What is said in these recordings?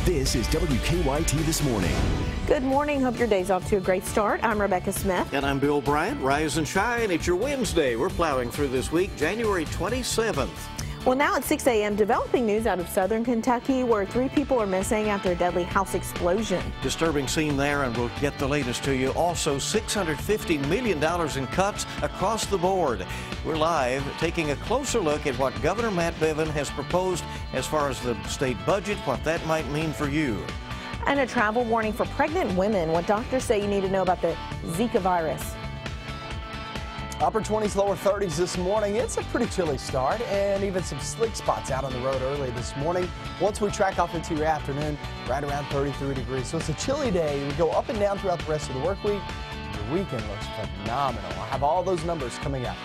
This is WKYT This Morning. Good morning. Hope your day's off to a great start. I'm Rebecca Smith. And I'm Bill Bryant. Rise and shine. It's your Wednesday. We're plowing through this week, January 27th. Well, now at 6 a.m., developing news out of southern Kentucky where 3 people are missing after a deadly house explosion. Disturbing scene there, and we'll get the latest to you. Also, $650 million in cuts across the board. We're live taking a closer look at what Governor Matt Bevin has proposed as far as the state budget, what that might mean for you. And a travel warning for pregnant women, what doctors say you need to know about the Zika virus. Upper 20s, lower 30s this morning. It's a pretty chilly start, and even some slick spots out on the road early this morning. Once we track off into your afternoon, right around 33 degrees. So it's a chilly day. We go up and down throughout the rest of the work week. The weekend looks phenomenal. I'll have all those numbers coming up.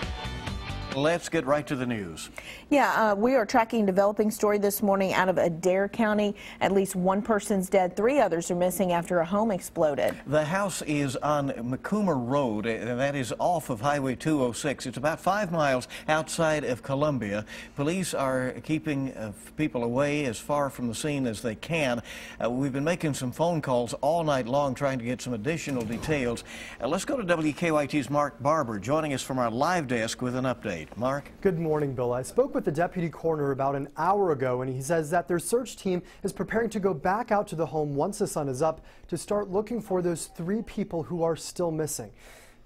Let's get right to the news. Yeah, we are tracking a developing story this morning out of Adair County. At least 1 person's dead. 3 others are missing after a home exploded. The house is on Macomber Road, and that is off of Highway 206. It's about 5 miles outside of Columbia. Police are keeping people away as far from the scene as they can. We've been making some phone calls all night long trying to get some additional details. Let's go to WKYT's Mark Barber joining us from our live desk with an update. Mark? Good morning, Bill. I spoke with the deputy coroner about an hour ago, and he says that their search team is preparing to go back out to the home once the sun is up to start looking for those 3 people who are still missing.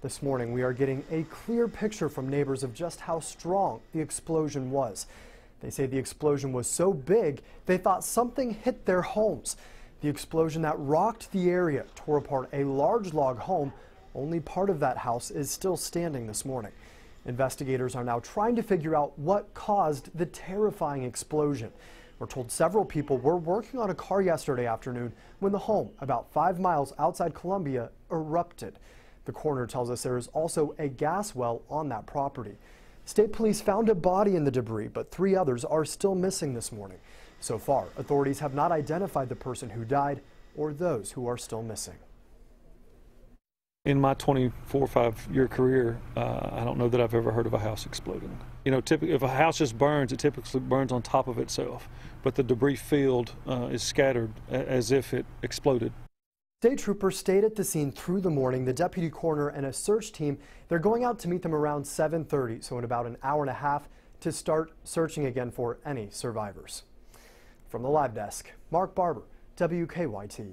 This morning, we are getting a clear picture from neighbors of just how strong the explosion was. They say the explosion was so big, they thought something hit their homes. The explosion that rocked the area tore apart a large log home. Only part of that house is still standing this morning. Investigators are now trying to figure out what caused the terrifying explosion. We're told several people were working on a car yesterday afternoon when the home, about 5 miles outside Columbia, erupted. The coroner tells us there is also a gas well on that property. State police found a body in the debris, but 3 others are still missing this morning. So far, authorities have not identified the person who died or those who are still missing. In my 5-year career, I don't know that I've ever heard of a house exploding. You know, typically, if a house just burns, it typically burns on top of itself. But the debris field is scattered as if it exploded. State troopers stayed at the scene through the morning. The deputy coroner and a search team, they're going out to meet them around 7:30, so in about an hour and a half, to start searching again for any survivors. From the live desk, Mark Barber, WKYT.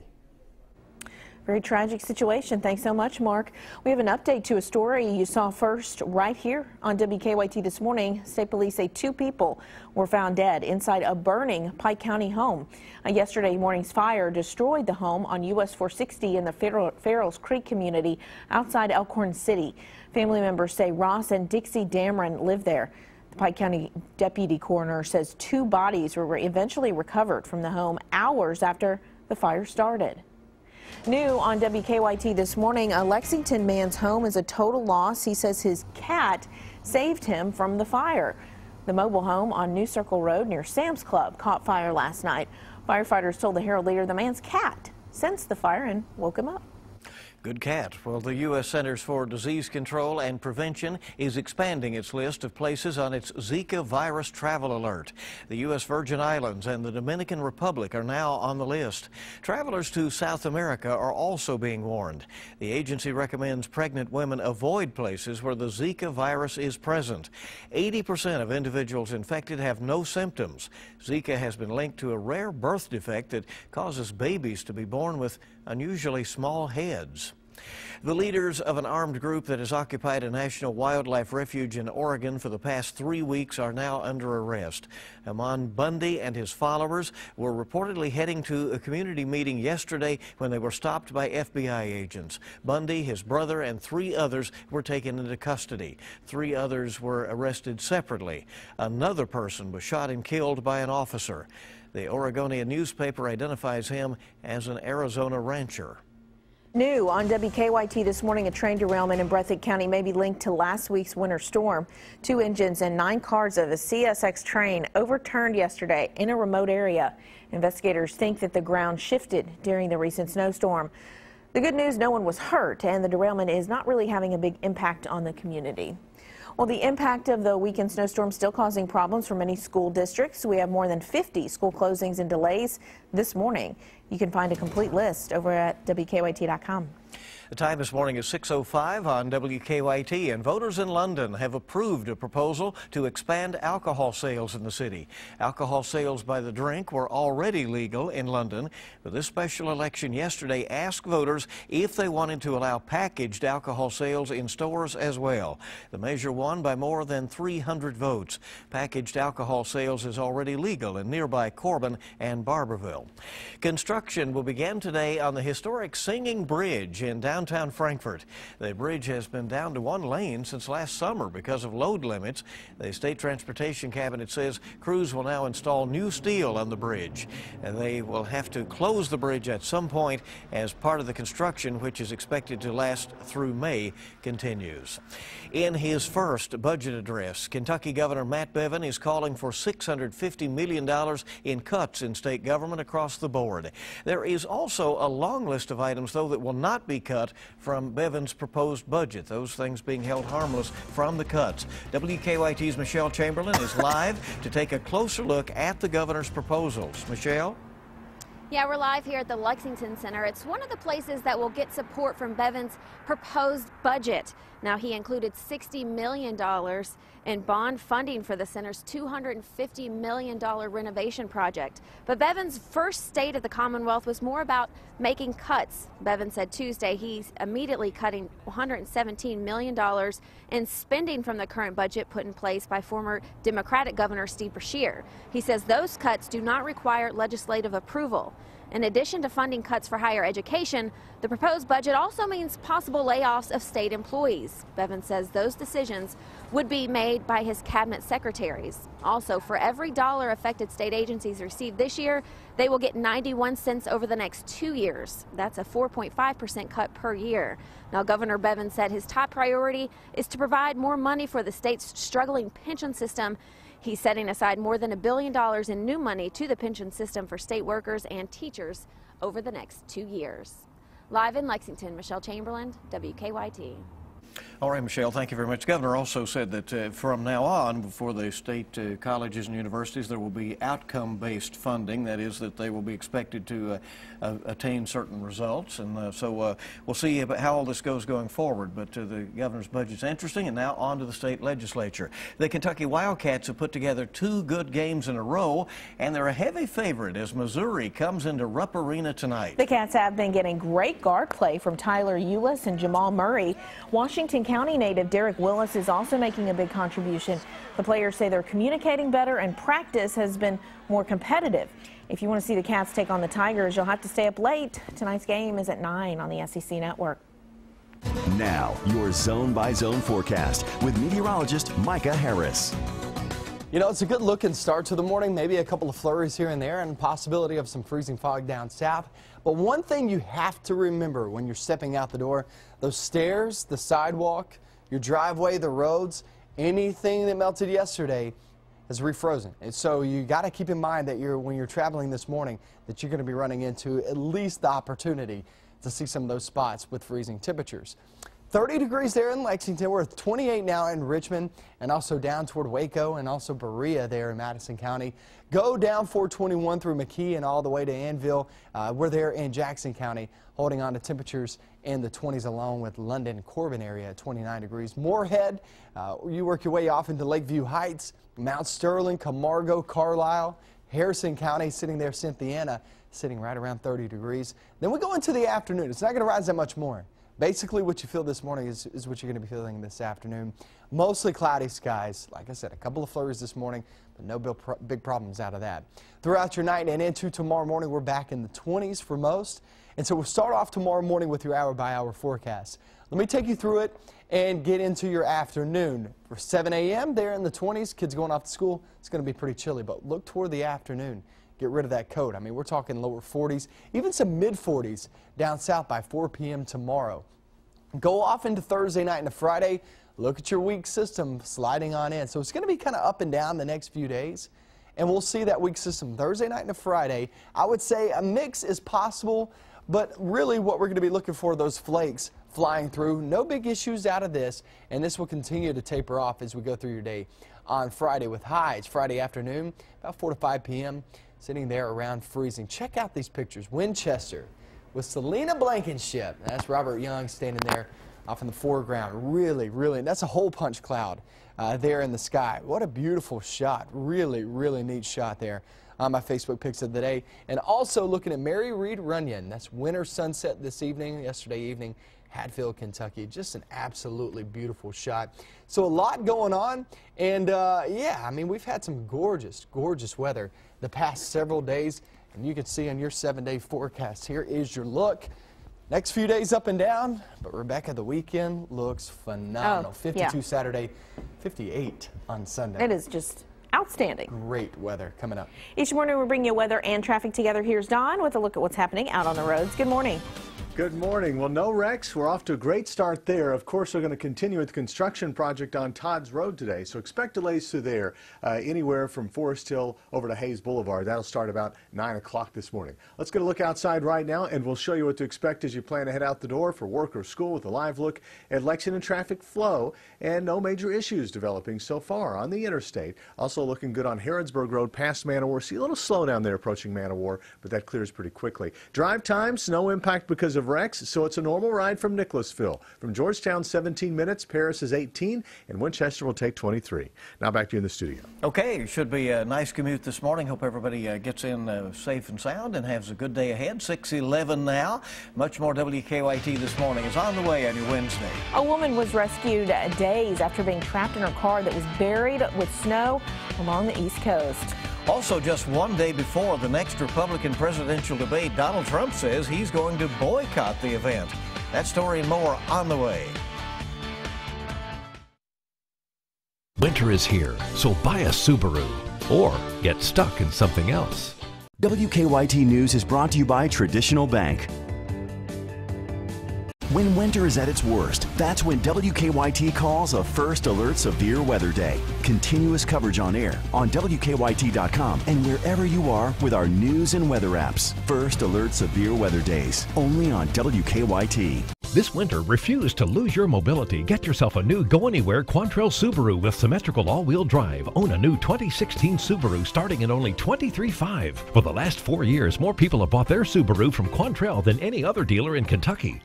Very tragic situation. Thanks so much, Mark. We have an update to a story you saw first right here on WKYT this morning. State police say 2 people were found dead inside a burning Pike County home. Yesterday morning's fire destroyed the home on US 460 in the Farrells Creek community outside Elkhorn City. Family members say Ross and Dixie Dameron live there. The Pike County deputy coroner says 2 bodies were eventually recovered from the home hours after the fire started. New on WKYT this morning, a Lexington man's home is a total loss. He says his cat saved him from the fire. The mobile home on New Circle Road near Sam's Club caught fire last night. Firefighters told the Herald Leader the man's cat sensed the fire and woke him up. Good cat. Well, the U.S. Centers for Disease Control and Prevention is expanding its list of places on its Zika virus travel alert. The U.S. Virgin Islands and the Dominican Republic are now on the list. Travelers to South America are also being warned. The agency recommends pregnant women avoid places where the Zika virus is present. 80% of individuals infected have no symptoms. Zika has been linked to a rare birth defect that causes babies to be born with unusually small heads. The leaders of an armed group that has occupied a national wildlife refuge in Oregon for the past 3 weeks are now under arrest. Amon Bundy and his followers were reportedly heading to a community meeting yesterday when they were stopped by FBI agents. Bundy, his brother, and 3 others were taken into custody. 3 others were arrested separately. Another person was shot and killed by an officer. The Oregonian newspaper identifies him as an Arizona rancher. New on WKYT this morning, a train derailment in Breathitt County may be linked to last week's winter storm. 2 engines and 9 cars of a CSX train overturned yesterday in a remote area. Investigators think that the ground shifted during the recent snowstorm. The good news, no one was hurt, and the derailment is not really having a big impact on the community. Well, the impact of the weekend snowstorm still causing problems for many school districts. We have more than 50 school closings and delays this morning. You can find a complete list over at WKYT.com. The time this morning is 6:05 on WKYT, and voters in London have approved a proposal to expand alcohol sales in the city. Alcohol sales by the drink were already legal in London, but this special election yesterday asked voters if they wanted to allow packaged alcohol sales in stores as well. The measure won by more than 300 votes. Packaged alcohol sales is already legal in nearby Corbin and Barberville. Construction will begin today on the historic Singing Bridge in downtown Frankfort. The bridge has been down to one lane since last summer because of load limits. The State Transportation Cabinet says crews will now install new steel on the bridge, and they will have to close the bridge at some point as part of the construction, which is expected to last through May, continues. In his first budget address, Kentucky Governor Matt Bevin is calling for $650 million in cuts in state government across the board. There is also a long list of items, though, that will not be cut from Bevin's proposed budget, those things being held harmless from the cuts. WKYT's Michelle Chamberlain is live to take a closer look at the governor's proposals. Michelle? Yeah, we're live here at the Lexington Center. It's one of the places that will get support from Bevin's proposed budget. Now, he included $60 million in bond funding for the center's $250 million renovation project. But Bevin's first state of the Commonwealth was more about making cuts. Bevin said Tuesday he's immediately cutting $117 million in spending from the current budget put in place by former Democratic Governor Steve Beshear. He says those cuts do not require legislative approval. In addition to funding cuts for higher education, the proposed budget also means possible layoffs of state employees. Bevin says those decisions would be made by his cabinet secretaries. Also, for every dollar affected state agencies receive this year, they will get 91 cents over the next 2 years. That's a 4.5% cut per year. Now, Governor Bevin said his top priority is to provide more money for the state's struggling pension system. He's setting aside more than $1 billion in new money to the pension system for state workers and teachers over the next 2 years. Live in Lexington, Michelle Chamberlain, WKYT. All right, Michelle, thank you very much. The governor also said that from now on, for the state colleges and universities, there will be outcome-based funding. That is, that they will be expected to attain certain results. And so we'll see how all this goes going forward. But the governor's budget's interesting. And now on to the state legislature. The Kentucky Wildcats have put together 2 good games in a row, and they're a heavy favorite as Missouri comes into Rupp Arena tonight. The Cats have been getting great guard play from Tyler Eulis and Jamal Murray. Washington County native Derek Willis is also making a big contribution. The players say they're communicating better and practice has been more competitive. If you want to see the Cats take on the Tigers, you'll have to stay up late. Tonight's game is at 9 on the SEC Network. Now, your zone-by-zone forecast with meteorologist Micah Harris. You know, it's a good looking start to the morning, maybe a couple of flurries here and there and possibility of some freezing fog down south. But one thing you have to remember when you're stepping out the door, those stairs, the sidewalk, your driveway, the roads, anything that melted yesterday is refrozen. And so you got to keep in mind that when you're traveling this morning, that you're going to be running into at least the opportunity to see some of those spots with freezing temperatures. 30 degrees there in Lexington. We're at 28 now in Richmond and also down toward Waco and also Berea there in Madison County. Go down 421 through McKee and all the way to Annville. We're there in Jackson County holding on to temperatures in the 20s along with London, Corbin area at 29 degrees. Moorhead, you work your way off into Lakeview Heights, Mount Sterling, Camargo, Carlisle, Harrison County sitting there, Cynthiana sitting right around 30 degrees. Then we go into the afternoon. It's not going to rise that much more. Basically, what you feel this morning is what you're going to be feeling this afternoon. Mostly cloudy skies. Like I said, a couple of flurries this morning, but no big problems out of that. Throughout your night and into tomorrow morning, we're back in the 20s for most. And so we'll start off tomorrow morning with your hour-by-hour forecast. Let me take you through it and get into your afternoon. For 7 a.m. there in the 20s, kids going off to school, it's going to be pretty chilly, but look toward the afternoon. Get rid of that coat. I mean, we're talking lower 40s, even some mid-40s down south by 4 p.m. tomorrow. Go off into Thursday night and Friday. Look at your weak system sliding on in. So it's going to be kind of up and down the next few days. And we'll see that weak system Thursday night and Friday. I would say a mix is possible, but really what we're going to be looking for, those flakes flying through. No big issues out of this, and this will continue to taper off as we go through your day on Friday with highs Friday afternoon, about 4 to 5 p.m., sitting there around freezing. Check out these pictures. Winchester with Selena Blankenship. That's Robert Young standing there off in the foreground. Really, that's a hole punch cloud there in the sky. What a beautiful shot. Really neat shot there on my Facebook picks of the day. And also looking at Mary Read Runyon. That's winter sunset this evening, yesterday evening, Hatfield, Kentucky. Just an absolutely beautiful shot. So a lot going on. And yeah, I mean, we've had some gorgeous weather the past several days. And you can see on your 7-day forecast, here is your look. Next few days up and down, but Rebecca, the weekend looks phenomenal. 52 Saturday, 58 on Sunday. It is just outstanding. Great weather coming up. Each morning we bring you weather and traffic together. Here's Don with a look at what's happening out on the roads. Good morning. Good morning. Well, no wrecks. We're off to a great start there. Of course, we're going to continue with the construction project on Todd's Road today, so expect delays through there, anywhere from Forest Hill over to Hayes Boulevard. That'll start about 9 o'clock this morning. Let's get a look outside right now, and we'll show you what to expect as you plan to head out the door for work or school with a live look at Lexington traffic flow, and no major issues developing so far on the interstate. Also looking good on Harrodsburg Road past Man-O-War. See a little slowdown there approaching Man-O-War, but that clears pretty quickly. Drive times, no impact because of wrecks, so it's a normal ride from Nicholasville. From Georgetown, 17 minutes, Paris is 18, and Winchester will take 23. Now back to you in the studio. Okay, should be a nice commute this morning. Hope everybody gets in safe and sound and has a good day ahead. 6:11 now. Much more WKYT this morning is on the way on your Wednesday. A woman was rescued days after being trapped in her car that was buried with snow along the East Coast. Also, just one day before the next Republican presidential debate, Donald Trump says he's going to boycott the event. That story and more on the way. Winter is here, so buy a Subaru or get stuck in something else. WKYT News is brought to you by Traditional Bank. When winter is at its worst, that's when WKYT calls a First Alert Severe Weather Day. Continuous coverage on air, on WKYT.com, and wherever you are with our news and weather apps. First Alert Severe Weather Days, only on WKYT. This winter, refuse to lose your mobility. Get yourself a new go-anywhere Quantrill Subaru with symmetrical all-wheel drive. Own a new 2016 Subaru starting at only $23,500. For the last 4 years, more people have bought their Subaru from Quantrill than any other dealer in Kentucky.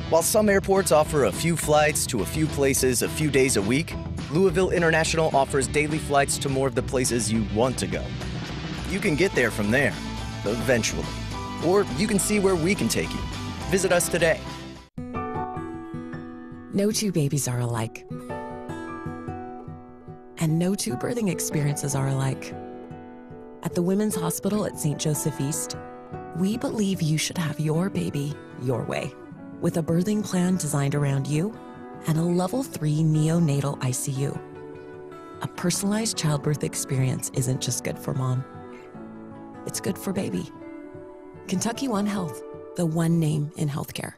While some airports offer a few flights to a few places a few days a week, Louisville International offers daily flights to more of the places you want to go. You can get there from there, eventually. Or you can see where we can take you. Visit us today. No two babies are alike. And no two birthing experiences are alike. At the Women's Hospital at St. Joseph East, we believe you should have your baby your way, with a birthing plan designed around you and a level 3 neonatal ICU. A personalized childbirth experience isn't just good for mom, it's good for baby. Kentucky One Health, the one name in healthcare.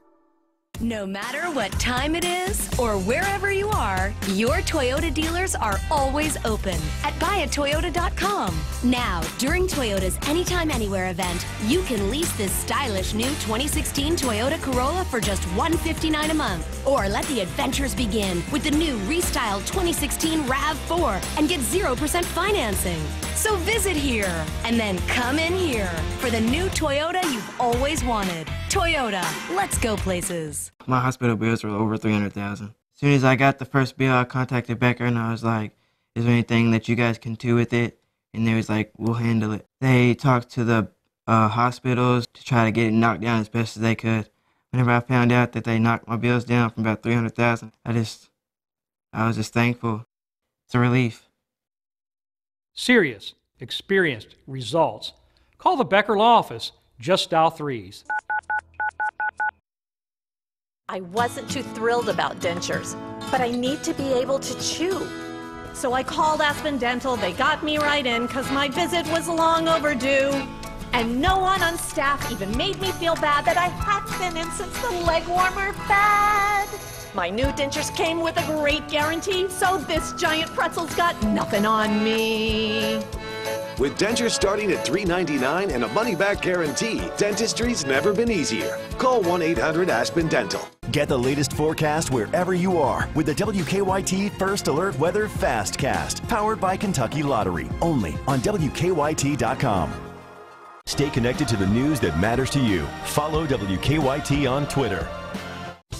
No matter what time it is or wherever you are, your Toyota dealers are always open at buyatoyota.com. Now, during Toyota's Anytime Anywhere event, you can lease this stylish new 2016 Toyota Corolla for just $159 a month. Or let the adventures begin with the new restyled 2016 RAV4 and get 0% financing. So visit here and then come in here for the new Toyota you've always wanted. Toyota, let's go places. My hospital bills were over $300,000. As soon as I got the first bill, I contacted Becker and I was like, is there anything that you guys can do with it? And they was like, we'll handle it. They talked to the hospitals to try to get it knocked down as best as they could. Whenever I found out that they knocked my bills down from about $300,000, I was just thankful. It's a relief. Serious, experienced, results. Call the Becker Law Office. Just dial 3s. I wasn't too thrilled about dentures, but I need to be able to chew. So I called Aspen Dental. They got me right in because my visit was long overdue. And no one on staff even made me feel bad that I hadn't been in since the leg warmer fad. My new dentures came with a great guarantee, so this giant pretzel's got nothing on me. With dentures starting at $3.99 and a money-back guarantee, dentistry's never been easier. Call 1-800-ASPEN-DENTAL. Get the latest forecast wherever you are with the WKYT First Alert Weather Fastcast, powered by Kentucky Lottery, only on WKYT.com. Stay connected to the news that matters to you. Follow WKYT on Twitter.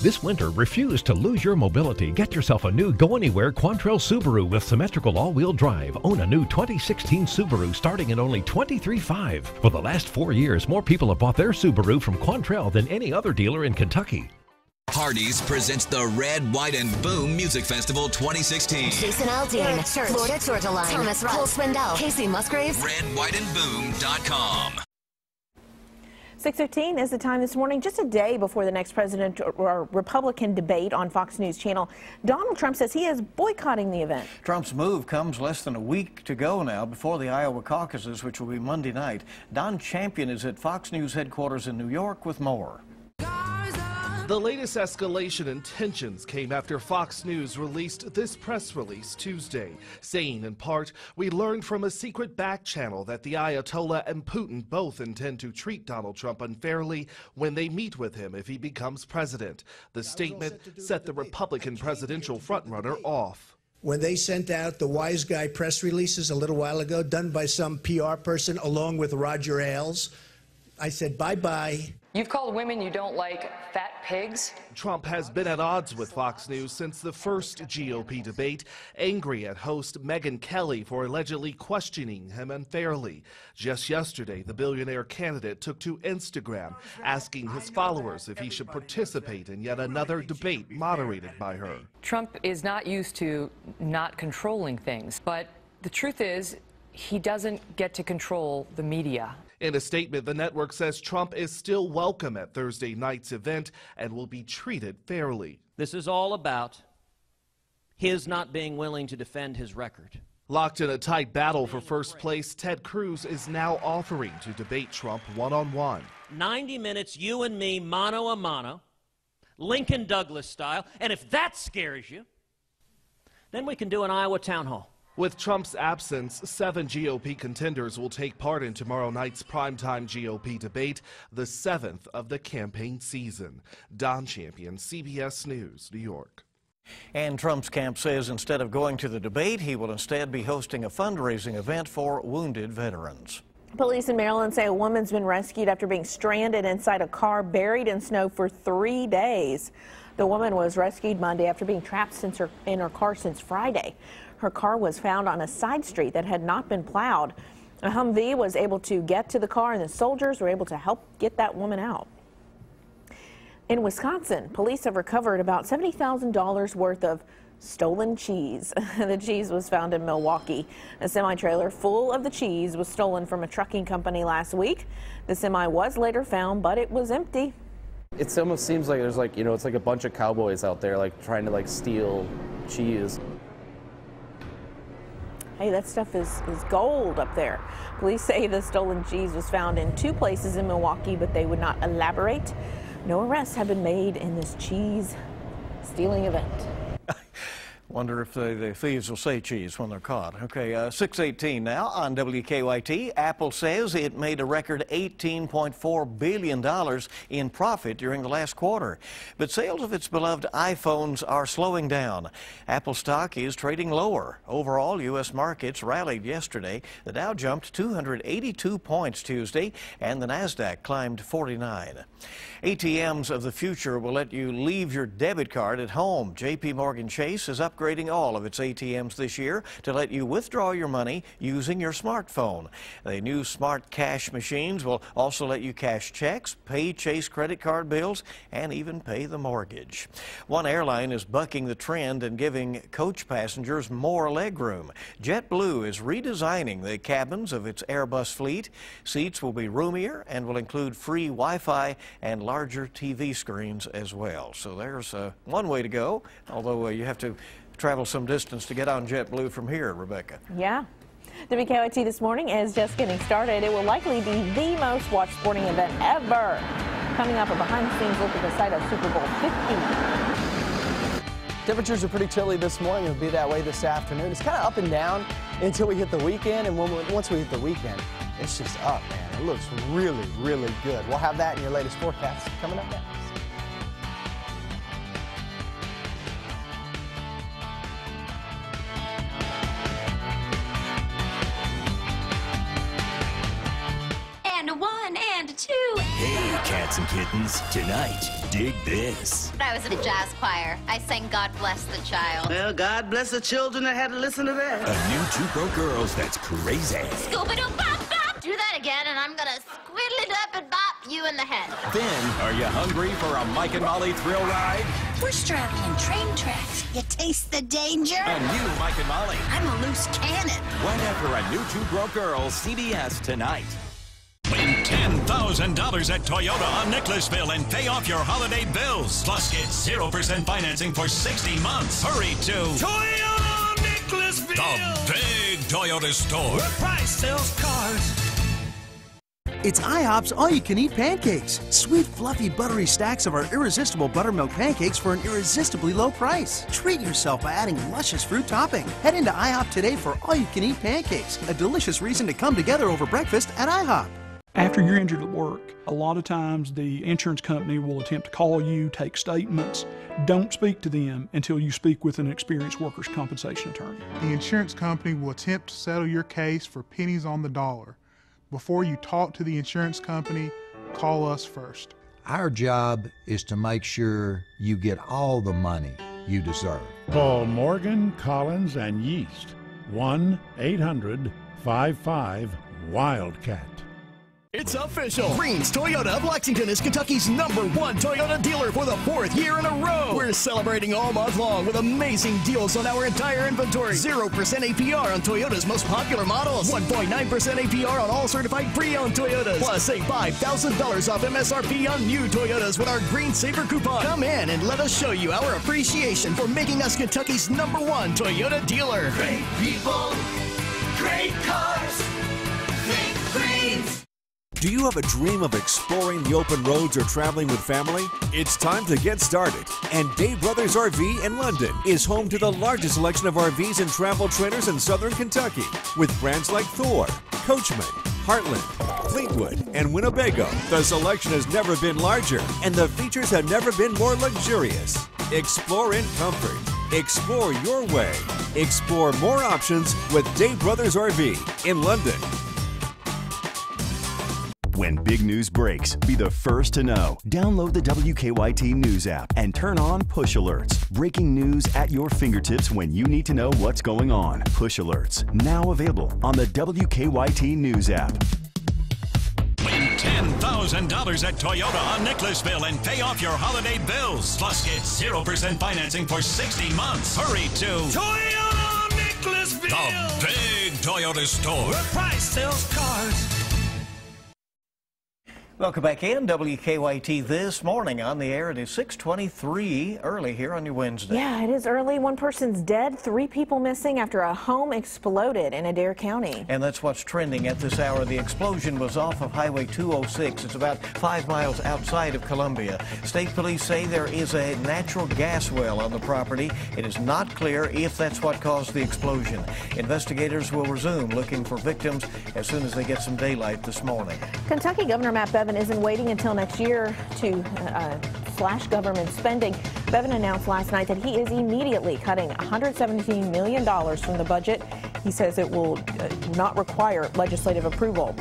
This winter, refuse to lose your mobility. Get yourself a new go-anywhere Quantrill Subaru with symmetrical all-wheel drive. Own a new 2016 Subaru starting at only $23,500. For the last 4 years, more people have bought their Subaru from Quantrill than any other dealer in Kentucky. Hardee's presents the Red, White, and Boom Music Festival 2016. Jason Aldean, Florida Georgia Line, Thomas Cole Swindell, Casey Musgraves. RedWhiteandBoom.com. 6:15 is the time this morning, just a day before the next president or Republican debate on Fox News Channel. Donald Trump says he is boycotting the event. Trump's move comes less than a week to go now before the Iowa caucuses, which will be Monday night. Don Champion is at Fox News headquarters in New York with more. The latest escalation in tensions came after Fox News released this press release Tuesday, saying in part, "We learned from a secret back channel that the Ayatollah and Putin both intend to treat Donald Trump unfairly when they meet with him if he becomes president." The statement set the Republican presidential frontrunner off. When they sent out the wise guy press releases a little while ago, done by some PR person along with Roger Ailes, I said bye-bye. You've called women you don't like fat pigs. Trump has been at odds with Fox News since the first GOP debate, angry at host Megyn Kelly for allegedly questioning him unfairly. Just yesterday, the billionaire candidate took to Instagram, asking his followers if he should participate in yet another debate moderated by her. Trump is not used to not controlling things, but the truth is, he doesn't get to control the media. In a statement, the network says Trump is still welcome at Thursday night's event and will be treated fairly. This is all about his not being willing to defend his record. Locked in a tight battle for first place, Ted Cruz is now offering to debate Trump one-on-one. 90 minutes, you and me, mano a mano, Lincoln Douglas style, and if that scares you, then we can do an Iowa town hall. With Trump's absence, 7 GOP contenders will take part in tomorrow night's primetime GOP debate, the 7th of the campaign season. Don Champion, CBS News, New York. And Trump's camp says instead of going to the debate, he will instead be hosting a fundraising event for wounded veterans. Police in Maryland say a woman's been rescued after being stranded inside a car buried in snow for 3 days. The woman was rescued Monday after being trapped in her car since Friday. Her car was found on a side street that had not been plowed. A Humvee was able to get to the car, and the soldiers were able to help get that woman out. In Wisconsin, police have recovered about $70,000 worth of stolen cheese. The cheese was found in Milwaukee. A semi-trailer full of the cheese was stolen from a trucking company last week. The semi was later found, but it was empty. It almost seems like there's it's like a bunch of cowboys out there trying to steal cheese. Hey, that stuff is gold up there. Police say the stolen cheese was found in 2 places in Milwaukee, but they would not elaborate. No arrests have been made in this cheese stealing event. Wonder if the thieves will say cheese when they're caught. Okay, 6:18 now on WKYT. Apple says it made a record $18.4 billion in profit during the last quarter. But sales of its beloved iPhones are slowing down. Apple stock is trading lower. Overall, U.S. markets rallied yesterday. The Dow jumped 282 points Tuesday, and the NASDAQ climbed 49. ATMs of the future will let you leave your debit card at home. J.P. Morgan Chase is upgrading all of its ATMs this year to let you withdraw your money using your smartphone. The new Smart Cash machines will also let you cash checks, pay Chase credit card bills, and even pay the mortgage. One airline is bucking the trend and giving coach passengers more legroom. JetBlue is redesigning the cabins of its Airbus fleet. Seats will be roomier and will include free Wi-Fi and larger TV screens as well. So there's one way to go, although you have to travel some distance to get on JetBlue from here, Rebecca. Yeah. WKYT This Morning is just getting started. It will likely be the most watched sporting event ever. Coming up, a behind-the-scenes look at the site of Super Bowl 50. Temperatures are pretty chilly this morning. It'll be that way this afternoon. It's kind of up and down until we hit the weekend, and once we hit the weekend, it's just up, man. It looks really, really good. We'll have that in your latest forecast coming up next. And one and two. Hey, cats and kittens. Tonight, dig this. I was in the jazz choir. I sang God Bless the Child. Well, God bless the children that had to listen to that. A new Two Broke Girls that's crazy. Scooby-Doo-bop-bop. Do that again, and I'm gonna squiddle it up and bop you in the head. Then, are you hungry for a Mike and Molly thrill ride? We're straddling train tracks. You taste the danger? A new Mike and Molly. I'm a loose cannon. Whenever a new Two Broke Girls, CBS tonight. Win $10,000 at Toyota on Nicholasville and pay off your holiday bills. Plus, get 0% financing for 60 months. Hurry to Toyota Nicholasville, the big Toyota store, where price sells cars. It's IHOP's all-you-can-eat pancakes. Sweet, fluffy, buttery stacks of our irresistible buttermilk pancakes for an irresistibly low price. Treat yourself by adding luscious fruit topping. Head into IHOP today for all-you-can-eat pancakes. A delicious reason to come together over breakfast at IHOP. After you're injured at work, a lot of times the insurance company will attempt to call you, take statements. Don't speak to them until you speak with an experienced workers' compensation attorney. The insurance company will attempt to settle your case for pennies on the dollar. Before you talk to the insurance company, call us first. Our job is to make sure you get all the money you deserve. Call Morgan, Collins, and Yeast. 1-800-55-WILDCAT. It's official. Green's Toyota of Lexington is Kentucky's #1 Toyota dealer for the 4th year in a row. We're celebrating all month long with amazing deals on our entire inventory. 0% APR on Toyota's most popular models. 1.9% APR on all certified pre-owned Toyotas. Plus, save $5,000 off MSRP on new Toyotas with our Green Saver coupon. Come in and let us show you our appreciation for making us Kentucky's #1 Toyota dealer. Great people, great cars, think Greens. Do you have a dream of exploring the open roads or traveling with family? It's time to get started. And Day Brothers RV in London is home to the largest selection of RVs and travel trailers in southern Kentucky, with brands like Thor, Coachman, Heartland, Fleetwood, and Winnebago. The selection has never been larger, and the features have never been more luxurious. Explore in comfort. Explore your way. Explore more options with Day Brothers RV in London. When big news breaks, be the first to know. Download the WKYT News app and turn on push alerts. Breaking news at your fingertips when you need to know what's going on. Push alerts, now available on the WKYT News app. Win $10,000 at Toyota on Nicholasville and pay off your holiday bills. Plus, get 0% financing for 60 months. Hurry to Toyota Nicholasville, the big Toyota store, where price sells cars. Welcome back in. WKYT this morning on the air. It is 6:23 early here on your Wednesday. Yeah, it is early. One person's dead, 3 people missing after a home exploded in Adair County. And that's what's trending at this hour. The explosion was off of Highway 206. It's about 5 miles outside of Columbia. State police say there is a natural gas well on the property. It is not clear if that's what caused the explosion. Investigators will resume looking for victims as soon as they get some daylight this morning. Kentucky Governor Matt Bevin isn't waiting until next year to slash government spending. Bevin announced last night that he is immediately cutting $117 million from the budget. He says it will not require legislative approval.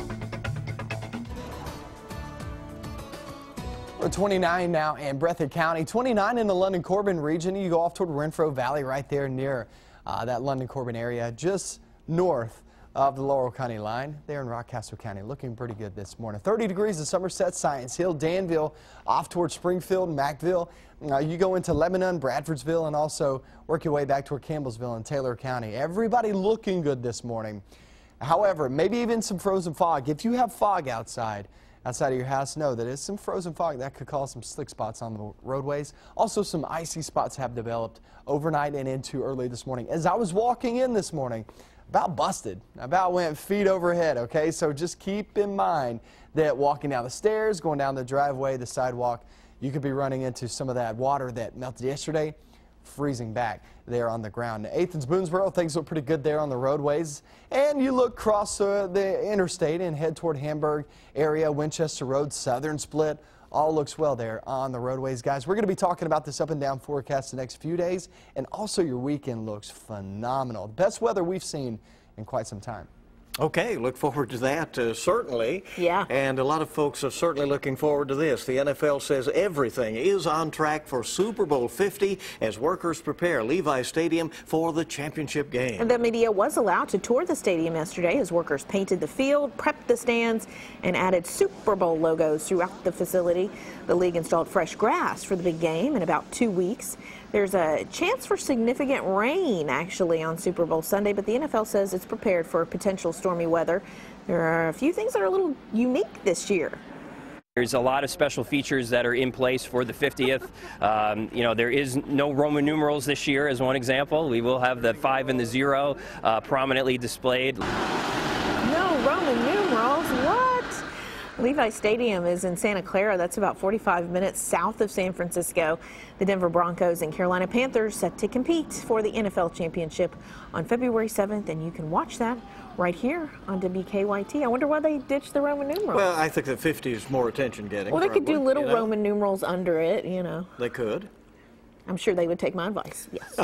We're 29 now in Breathitt County, 29 in the London-Corbin region. You go off toward Renfro Valley right there near that London-Corbin area, just north of the Laurel County line there in Rockcastle County. Looking pretty good this morning. 30 degrees in Somerset, Science Hill, Danville, off towards Springfield, Macville. You go into Lebanon, Bradfordsville, and also work your way back toward Campbellsville and Taylor County. Everybody looking good this morning. However, maybe even some frozen fog. If you have fog outside of your house, know that it's some frozen fog that could cause some slick spots on the roadways. Also, some icy spots have developed overnight and into early this morning. As I was walking in this morning, about busted, about went feet overhead, okay? So just keep in mind that walking down the stairs, going down the driveway, the sidewalk, you could be running into some of that water that melted yesterday. freezing back there on the ground. Athens, Boonesboro, things look pretty good there on the roadways. And you look across the interstate and head toward Hamburg area, Winchester Road, Southern Split. All looks well there on the roadways, guys. We're going to be talking about this up and down forecast the next few days, and also your weekend looks phenomenal. The best weather we've seen in quite some time. Okay, look forward to that, certainly. Yeah. And a lot of folks are certainly looking forward to this. The NFL says everything is on track for Super Bowl 50 as workers prepare Levi Stadium for the championship game. And the media was allowed to tour the stadium yesterday as workers painted the field, prepped the stands, and added Super Bowl logos throughout the facility. The league installed fresh grass for the big game in about 2 weeks. There's a chance for significant rain, actually, on Super Bowl Sunday, but the NFL says it's prepared for potential stormy weather. There are a few things that are a little unique this year. There's a lot of special features that are in place for the 50th. You know, there is no Roman numerals this year, as one example. We will have the 5 and the 0 prominently displayed. No Roman numerals? What? Levi Stadium is in Santa Clara. That's about 45 minutes south of San Francisco. The Denver Broncos and Carolina Panthers set to compete for the NFL championship on February 7th, and you can watch that right here on WKYT. I wonder why they ditched the Roman numerals. Well, I think the 50 is more attention getting. Well, they could do little you know? Roman numerals under it, you know. They could. I'm sure they would take my advice, yes.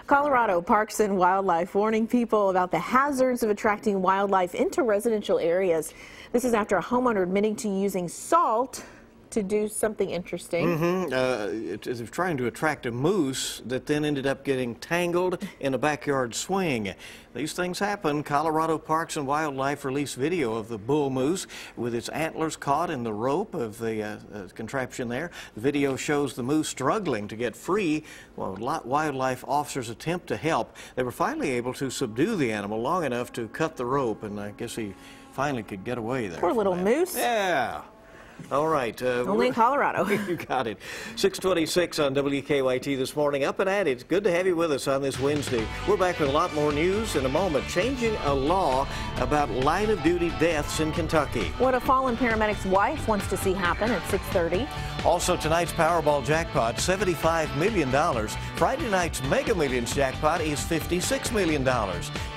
Colorado Parks and Wildlife warning people about the hazards of attracting wildlife into residential areas. This is after a homeowner admitting to using salt to do something interesting. It is trying to attract a moose that then ended up getting tangled in a backyard swing. These things happen. Colorado Parks and Wildlife released video of the bull moose with its antlers caught in the rope of the contraption there. The video shows the moose struggling to get free while wildlife officers attempt to help. They were finally able to subdue the animal long enough to cut the rope, and I guess he finally could get away there. Poor little moose. Yeah. All right. Only in Colorado. You got it. 6:26 on WKYT this morning. Up and at it. Good to have you with us on this Wednesday. We're back with a lot more news in a moment. Changing a law about line-of-duty deaths in Kentucky. What a fallen paramedic's wife wants to see happen at 6:30. Also tonight's Powerball jackpot, $75 million. Friday night's Mega Millions jackpot is $56 million.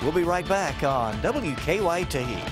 We'll be right back on WKYT.